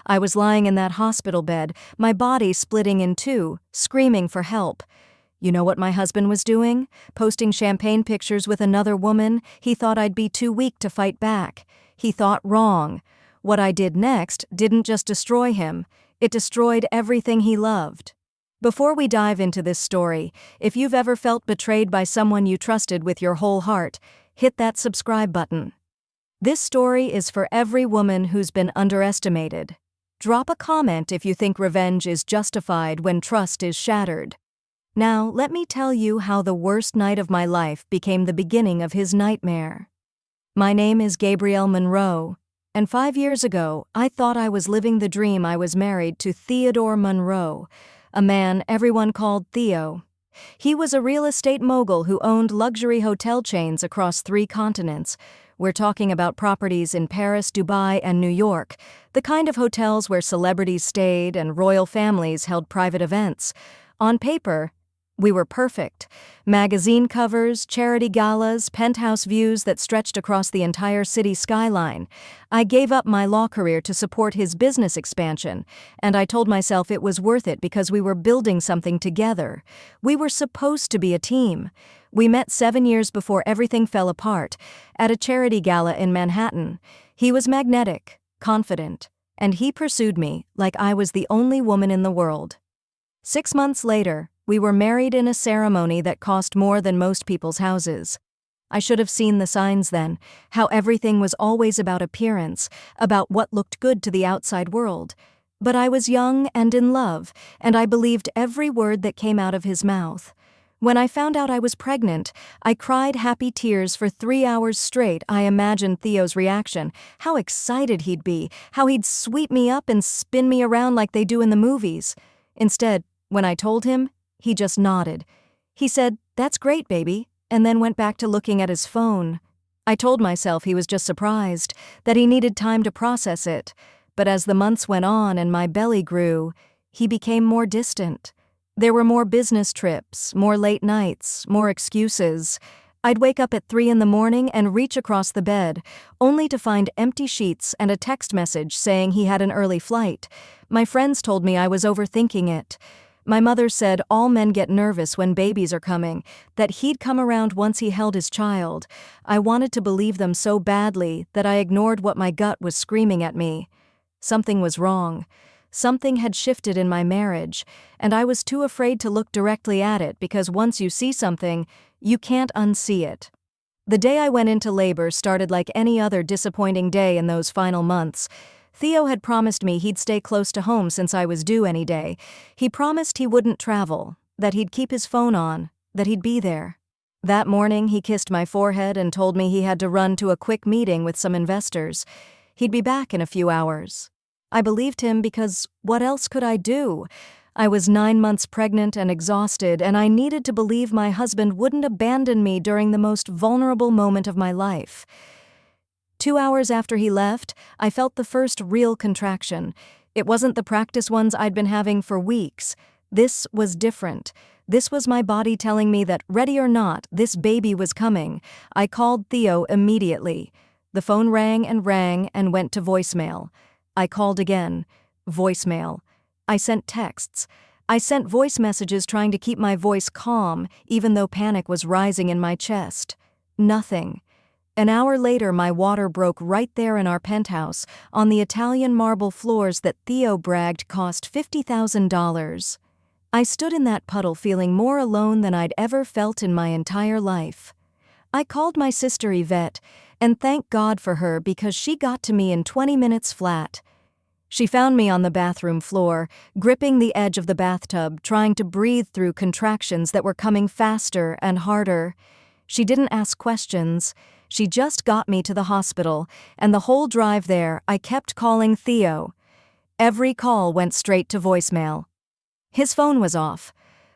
I was lying in that hospital bed, my body splitting in two, screaming for help. You know what my husband was doing? Posting champagne pictures with another woman. He thought I'd be too weak to fight back. He thought wrong. What I did next didn't just destroy him, it destroyed everything he loved. Before we dive into this story, if you've ever felt betrayed by someone you trusted with your whole heart, hit that subscribe button. This story is for every woman who's been underestimated. Drop a comment if you think revenge is justified when trust is shattered. Now, let me tell you how the worst night of my life became the beginning of his nightmare. My name is Gabrielle Monroe, and 5 years ago, I thought I was living the dream. I was married to Theodore Monroe, a man everyone called Theo. He was a real estate mogul who owned luxury hotel chains across 3 continents. We're talking about properties in Paris, Dubai, and New York, the kind of hotels where celebrities stayed and royal families held private events. On paper, we were perfect. Magazine covers, charity galas, penthouse views that stretched across the entire city skyline. I gave up my law career to support his business expansion, and I told myself it was worth it because we were building something together. We were supposed to be a team. We met 7 years before everything fell apart, at a charity gala in Manhattan. He was magnetic, confident, and he pursued me like I was the only woman in the world. 6 months later, we were married in a ceremony that cost more than most people's houses. I should have seen the signs then, how everything was always about appearance, about what looked good to the outside world. But I was young and in love, and I believed every word that came out of his mouth. When I found out I was pregnant, I cried happy tears for 3 hours straight. I imagined Theo's reaction, how excited he'd be, how he'd sweep me up and spin me around like they do in the movies. Instead, when I told him, he just nodded. He said, "That's great, baby," and then went back to looking at his phone. I told myself he was just surprised, that he needed time to process it. But as the months went on and my belly grew, he became more distant. There were more business trips, more late nights, more excuses. I'd wake up at 3 in the morning and reach across the bed, only to find empty sheets and a text message saying he had an early flight. My friends told me I was overthinking it. My mother said all men get nervous when babies are coming, that he'd come around once he held his child. I wanted to believe them so badly that I ignored what my gut was screaming at me. Something was wrong. Something had shifted in my marriage, and I was too afraid to look directly at it because once you see something, you can't unsee it. The day I went into labor started like any other disappointing day in those final months. Theo had promised me he'd stay close to home since I was due any day. He promised he wouldn't travel, that he'd keep his phone on, that he'd be there. That morning, he kissed my forehead and told me he had to run to a quick meeting with some investors. He'd be back in a few hours. I believed him because what else could I do? I was 9 months pregnant and exhausted, and I needed to believe my husband wouldn't abandon me during the most vulnerable moment of my life. 2 hours after he left, I felt the first real contraction. It wasn't the practice ones I'd been having for weeks. This was different. This was my body telling me that, ready or not, this baby was coming. I called Theo immediately. The phone rang and went to voicemail. I called again. Voicemail. I sent texts. I sent voice messages trying to keep my voice calm, even though panic was rising in my chest. Nothing. An hour later, my water broke right there in our penthouse, on the Italian marble floors that Theo bragged cost $50,000. I stood in that puddle feeling more alone than I'd ever felt in my entire life. I called my sister Yvette, and thank God for her because she got to me in 20 minutes flat. She found me on the bathroom floor, gripping the edge of the bathtub, trying to breathe through contractions that were coming faster and harder. She didn't ask questions. She just got me to the hospital, and the whole drive there, I kept calling Theo. Every call went straight to voicemail. His phone was off.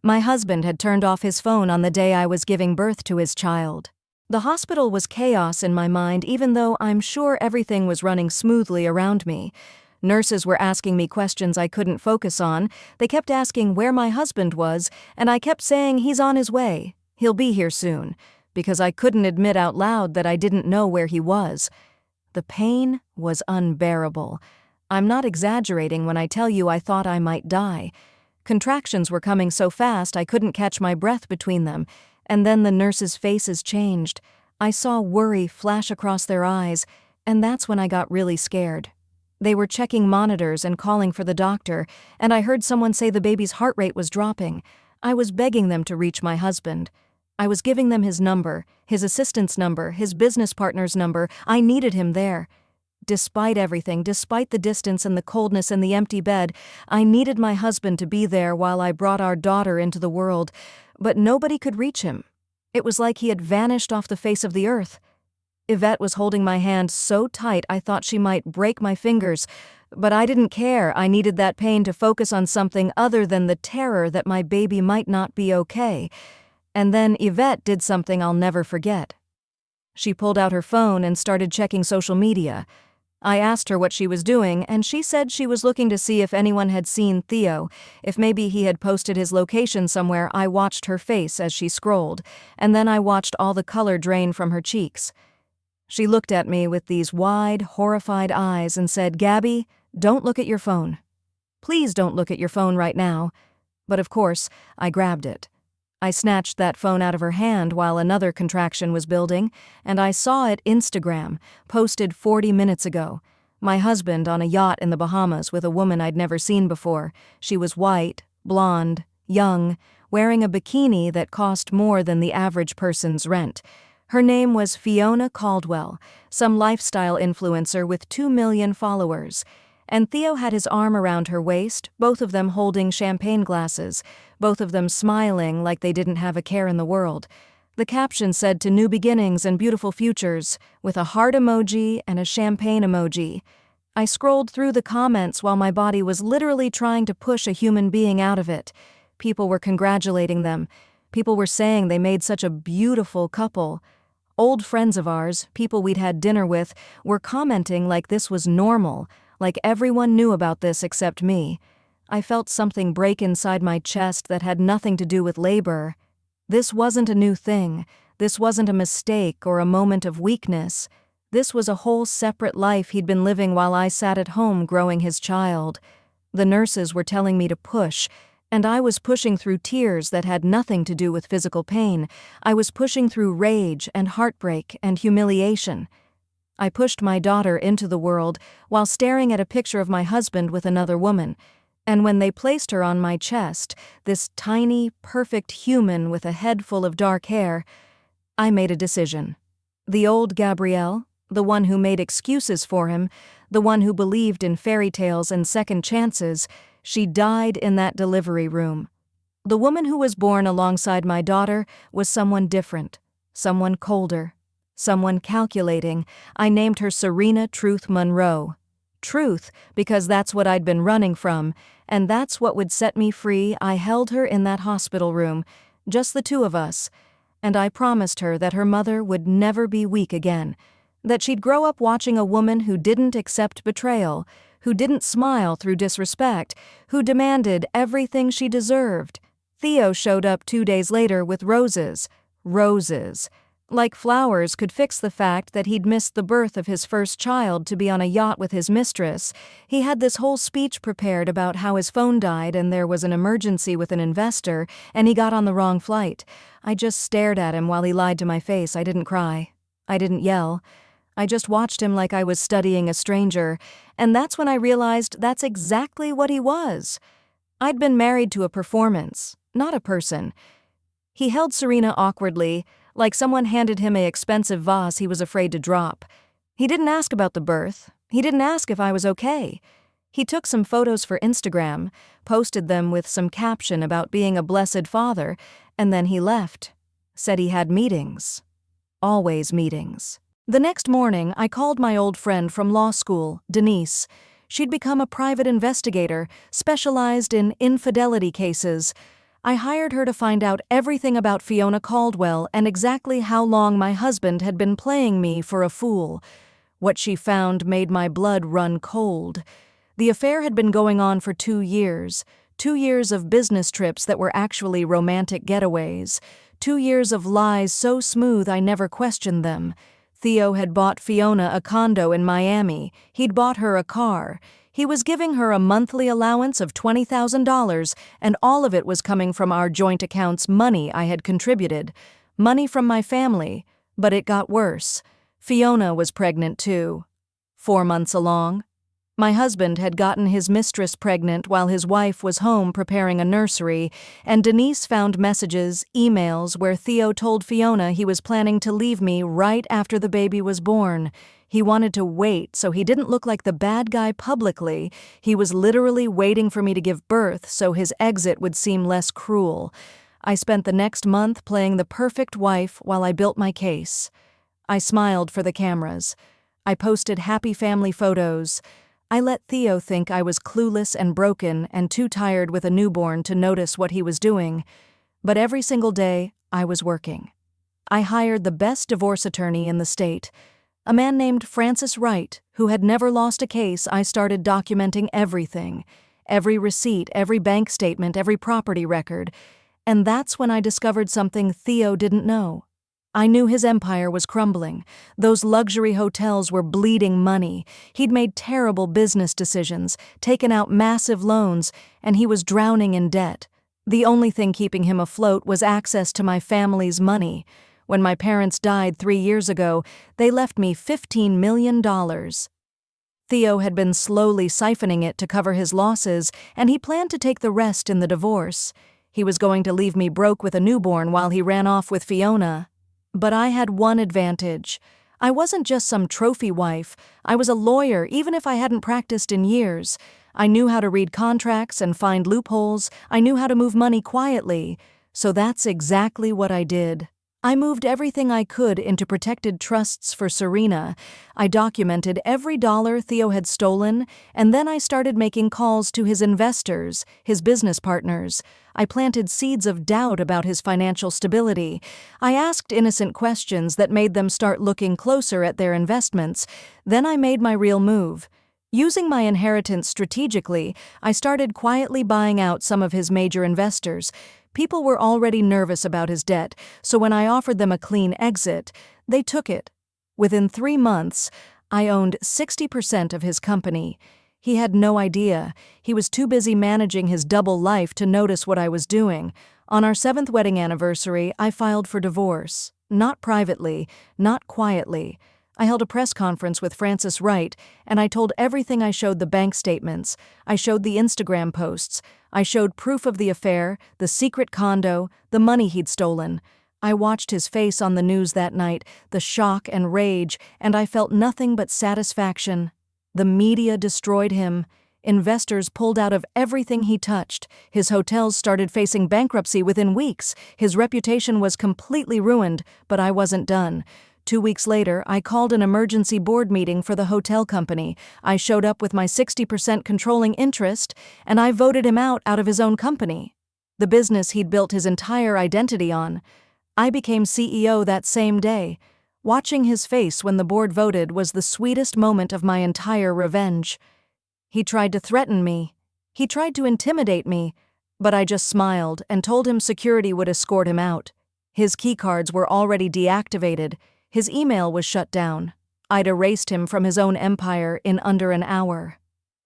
My husband had turned off his phone on the day I was giving birth to his child. The hospital was chaos in my mind, even though I'm sure everything was running smoothly around me. Nurses were asking me questions I couldn't focus on. They kept asking where my husband was, and I kept saying he's on his way. He'll be here soon, because I couldn't admit out loud that I didn't know where he was. The pain was unbearable. I'm not exaggerating when I tell you I thought I might die. Contractions were coming so fast I couldn't catch my breath between them, and then the nurses' faces changed. I saw worry flash across their eyes, and that's when I got really scared. They were checking monitors and calling for the doctor, and I heard someone say the baby's heart rate was dropping. I was begging them to reach my husband. I was giving them his number, his assistant's number, his business partner's number. I needed him there. Despite everything, despite the distance and the coldness and the empty bed, I needed my husband to be there while I brought our daughter into the world, but nobody could reach him. It was like he had vanished off the face of the earth. Yvette was holding my hand so tight I thought she might break my fingers, but I didn't care. I needed that pain to focus on something other than the terror that my baby might not be okay. And then Yvette did something I'll never forget. She pulled out her phone and started checking social media. I asked her what she was doing, and she said she was looking to see if anyone had seen Theo, if maybe he had posted his location somewhere. I watched her face as she scrolled, and then I watched all the color drain from her cheeks. She looked at me with these wide, horrified eyes and said, "Gabby, don't look at your phone. Please don't look at your phone right now." But of course, I grabbed it. I snatched that phone out of her hand while another contraction was building, and I saw it Instagram, posted 40 minutes ago. My husband on a yacht in the Bahamas with a woman I'd never seen before. She was white, blonde, young, wearing a bikini that cost more than the average person's rent. Her name was Fiona Caldwell, some lifestyle influencer with 2 million followers. And Theo had his arm around her waist, both of them holding champagne glasses, both of them smiling like they didn't have a care in the world. The caption said "To new beginnings and beautiful futures," with a heart emoji and a champagne emoji. I scrolled through the comments while my body was literally trying to push a human being out of it. People were congratulating them. People were saying they made such a beautiful couple. Old friends of ours, people we'd had dinner with, were commenting like this was normal, like everyone knew about this except me. I felt something break inside my chest that had nothing to do with labor. This wasn't a new thing. This wasn't a mistake or a moment of weakness. This was a whole separate life he'd been living while I sat at home growing his child. The nurses were telling me to push, and I was pushing through tears that had nothing to do with physical pain. I was pushing through rage and heartbreak and humiliation. I pushed my daughter into the world while staring at a picture of my husband with another woman, and when they placed her on my chest, this tiny, perfect human with a head full of dark hair, I made a decision. The old Gabrielle, the one who made excuses for him, the one who believed in fairy tales and second chances, she died in that delivery room. The woman who was born alongside my daughter was someone different, someone colder, someone calculating. I named her Serena Truth Monroe. Truth, because that's what I'd been running from, and that's what would set me free. I held her in that hospital room, just the two of us, and I promised her that her mother would never be weak again, that she'd grow up watching a woman who didn't accept betrayal, who didn't smile through disrespect, who demanded everything she deserved. Theo showed up 2 days later with roses. Roses. Like flowers could fix the fact that he'd missed the birth of his first child to be on a yacht with his mistress. He had this whole speech prepared about how his phone died and there was an emergency with an investor, and he got on the wrong flight. I just stared at him while he lied to my face. I didn't cry. I didn't yell. I just watched him like I was studying a stranger, and that's when I realized that's exactly what he was. I'd been married to a performance, not a person. He held Serena awkwardly, like someone handed him an expensive vase he was afraid to drop. He didn't ask about the birth. He didn't ask if I was okay. He took some photos for Instagram, posted them with some caption about being a blessed father, and then he left. Said he had meetings. Always meetings. The next morning, I called my old friend from law school, Denise. She'd become a private investigator, specialized in infidelity cases. I hired her to find out everything about Fiona Caldwell and exactly how long my husband had been playing me for a fool. What she found made my blood run cold. The affair had been going on for 2 years. 2 years of business trips that were actually romantic getaways. 2 years of lies so smooth I never questioned them. Theo had bought Fiona a condo in Miami. He'd bought her a car. He was giving her a monthly allowance of $20,000, and all of it was coming from our joint accounts, money I had contributed, money from my family. But it got worse. Fiona was pregnant too. 4 months along. My husband had gotten his mistress pregnant while his wife was home preparing a nursery, and Denise found messages, emails, where Theo told Fiona he was planning to leave me right after the baby was born. He wanted to wait so he didn't look like the bad guy publicly. He was literally waiting for me to give birth so his exit would seem less cruel. I spent the next month playing the perfect wife while I built my case. I smiled for the cameras. I posted happy family photos. I let Theo think I was clueless and broken and too tired with a newborn to notice what he was doing. But every single day, I was working. I hired the best divorce attorney in the state, a man named Francis Wright, who had never lost a case. I started documenting everything, every receipt, every bank statement, every property record. And that's when I discovered something Theo didn't know. I knew his empire was crumbling. Those luxury hotels were bleeding money. He'd made terrible business decisions, taken out massive loans, and he was drowning in debt. The only thing keeping him afloat was access to my family's money. When my parents died 3 years ago, they left me $15 million. Theo had been slowly siphoning it to cover his losses, and he planned to take the rest in the divorce. He was going to leave me broke with a newborn while he ran off with Fiona. But I had one advantage. I wasn't just some trophy wife. I was a lawyer, even if I hadn't practiced in years. I knew how to read contracts and find loopholes. I knew how to move money quietly. So that's exactly what I did. I moved everything I could into protected trusts for Serena. I documented every dollar Theo had stolen, and then I started making calls to his investors, his business partners. I planted seeds of doubt about his financial stability. I asked innocent questions that made them start looking closer at their investments. Then I made my real move. Using my inheritance strategically, I started quietly buying out some of his major investors. People were already nervous about his debt, so when I offered them a clean exit, they took it. Within 3 months, I owned 60% of his company. He had no idea. He was too busy managing his double life to notice what I was doing. On our 7th wedding anniversary, I filed for divorce. Not privately, not quietly. I held a press conference with Francis Wright, and I told everything. I showed the bank statements. I showed the Instagram posts. I showed proof of the affair, the secret condo, the money he'd stolen. I watched his face on the news that night, the shock and rage, and I felt nothing but satisfaction. The media destroyed him. Investors pulled out of everything he touched. His hotels started facing bankruptcy within weeks. His reputation was completely ruined, but I wasn't done. 2 weeks later, I called an emergency board meeting for the hotel company. I showed up with my 60% controlling interest, and I voted him out of his own company, the business he'd built his entire identity on. I became CEO that same day. Watching his face when the board voted was the sweetest moment of my entire revenge. He tried to threaten me. He tried to intimidate me, but I just smiled and told him security would escort him out. His keycards were already deactivated. His email was shut down. I'd erased him from his own empire in under an hour.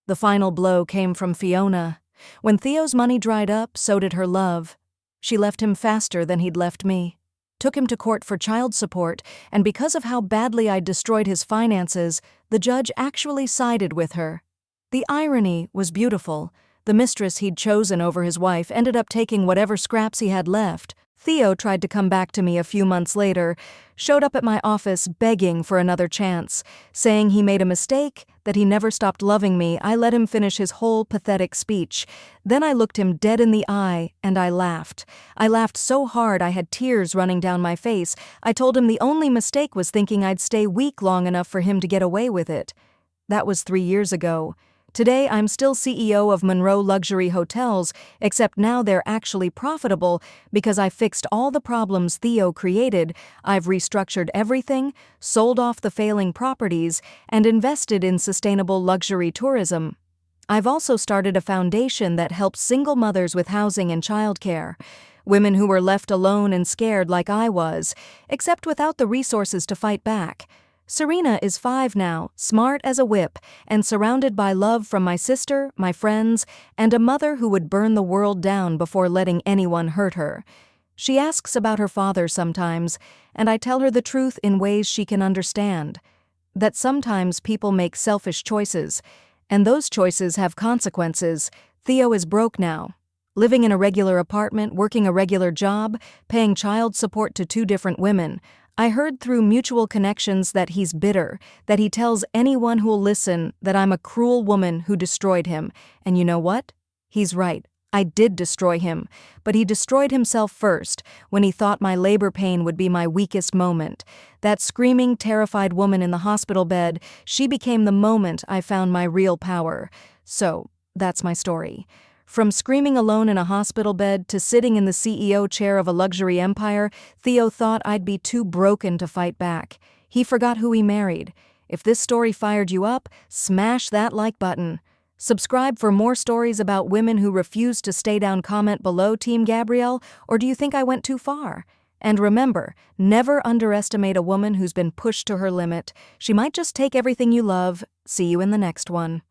The final blow came from Fiona. When Theo's money dried up, so did her love. She left him faster than he'd left me. Took him to court for child support, and because of how badly I'd destroyed his finances, the judge actually sided with her. The irony was beautiful. The mistress he'd chosen over his wife ended up taking whatever scraps he had left. Theo tried to come back to me a few months later, showed up at my office begging for another chance, saying he made a mistake, that he never stopped loving me. I let him finish his whole pathetic speech. Then I looked him dead in the eye, and I laughed. I laughed so hard I had tears running down my face. I told him the only mistake was thinking I'd stay weak long enough for him to get away with it. That was 3 years ago. Today, I'm still CEO of Monroe Luxury Hotels, except now they're actually profitable because I fixed all the problems Theo created. I've restructured everything, sold off the failing properties, and invested in sustainable luxury tourism. I've also started a foundation that helps single mothers with housing and childcare, women who were left alone and scared like I was, except without the resources to fight back. Serena is 5 now, smart as a whip, and surrounded by love from my sister, my friends, and a mother who would burn the world down before letting anyone hurt her. She asks about her father sometimes, and I tell her the truth in ways she can understand. That sometimes people make selfish choices, and those choices have consequences. Theo is broke now. Living in a regular apartment, working a regular job, paying child support to 2 different women. I heard through mutual connections that he's bitter, that he tells anyone who'll listen that I'm a cruel woman who destroyed him. And you know what? He's right. I did destroy him, but he destroyed himself first when he thought my labor pain would be my weakest moment. That screaming, terrified woman in the hospital bed, she became the moment I found my real power. So, that's my story. From screaming alone in a hospital bed to sitting in the CEO chair of a luxury empire, Theo thought I'd be too broken to fight back. He forgot who he married. If this story fired you up, smash that like button. Subscribe for more stories about women who refuse to stay down. Comment below, Team Gabrielle, or do you think I went too far? And remember, never underestimate a woman who's been pushed to her limit. She might just take everything you love. See you in the next one.